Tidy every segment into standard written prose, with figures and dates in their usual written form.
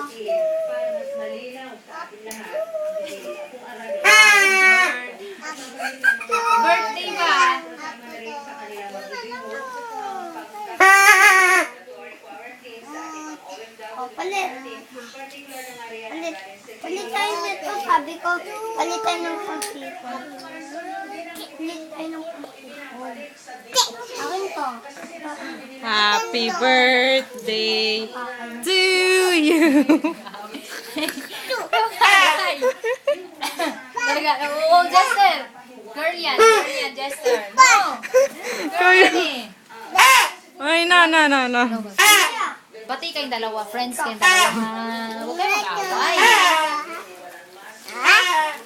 Para mas malinaw sa ating lahat, kung aralin Birthday ba? kasama na rin sa kanila mag-review particular ng area ng Palitan nito, sabi ko, palitan ng pangkipon. Palitan ng pangkipon. Akin to. Happy birthday to you. Talaga, oo, Jester. Girl yan, Jester. No. Girl yan eh. Ay, no. Pati kayong dalawa, friends kayong dalawa. Huwag kayo mag-away.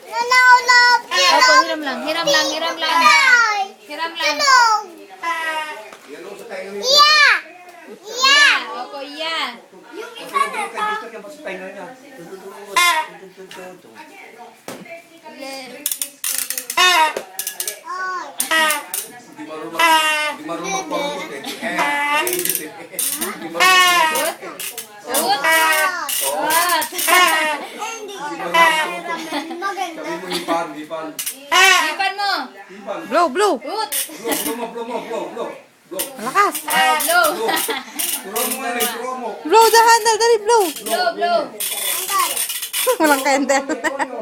Nanawlog! Opo, hiram lang. Hiram lang. Iya! Iya! Opo, iya. Yung isa na to. Di marunong pumukot eh. Di marunong. What? What? Hindi ko Sabi maganda. mo hipan. Ipan mo. Hipan. Blow. Ut. Blow. Malakas. Blow. Turo mo nga rin, turo mo. Blow the handle. Dali, blow. Blow. Walang candle. Hindi kayo.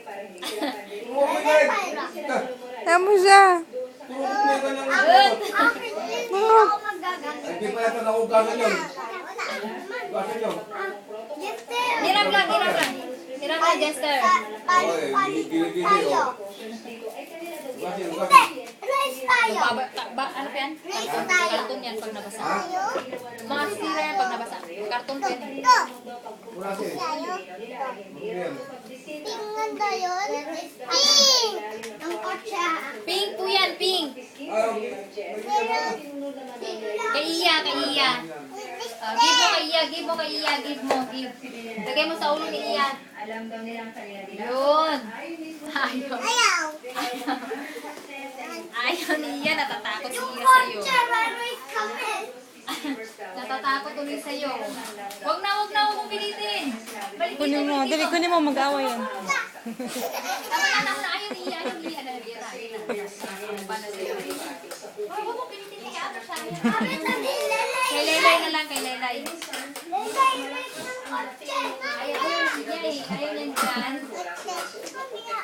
Turo mo nga rin. Ayan mo siya. Turo mo nga lang. Hindi ako magaganda. Hindi pa yata naugasan yun. Ugasan yun. Hiram lang, Hiram lang, Jester. Gili-gili oh. Ugasan. Race tayo. Ano pa yan? Race tayo. Karton yan pag nabasa. Mga sira yan pag nabasa. Karton pa yan. Ugasan. Tingnan tayo. Pink! Ang kotsa. Pink po yan, pink. Kay Iya. Give mo kay Iya. Lagay mo sa ulo ni Iya. alam daw nilang kanila Yun. Ayaw. Ayaw. Ayaw ni Iya. Natatakot si Yung Iya sa'yo. kotsa, race kami. Natatakot ulit sa'yo. Huwag na mong pilitin. Balik dito, Kunin mo. balik Dali, dito. kunin mo. Mag-away yan. Tama na. Ayaw ni Iya. Paano sa'yo? Huwag mo pilitin kay Ate siya. Kami sabi lelay. Kay Laylay na lang, kay Laylay. Lelay, race ng kotsa. Ayaw niya eh. Ayaw niya dyan. Kami nga.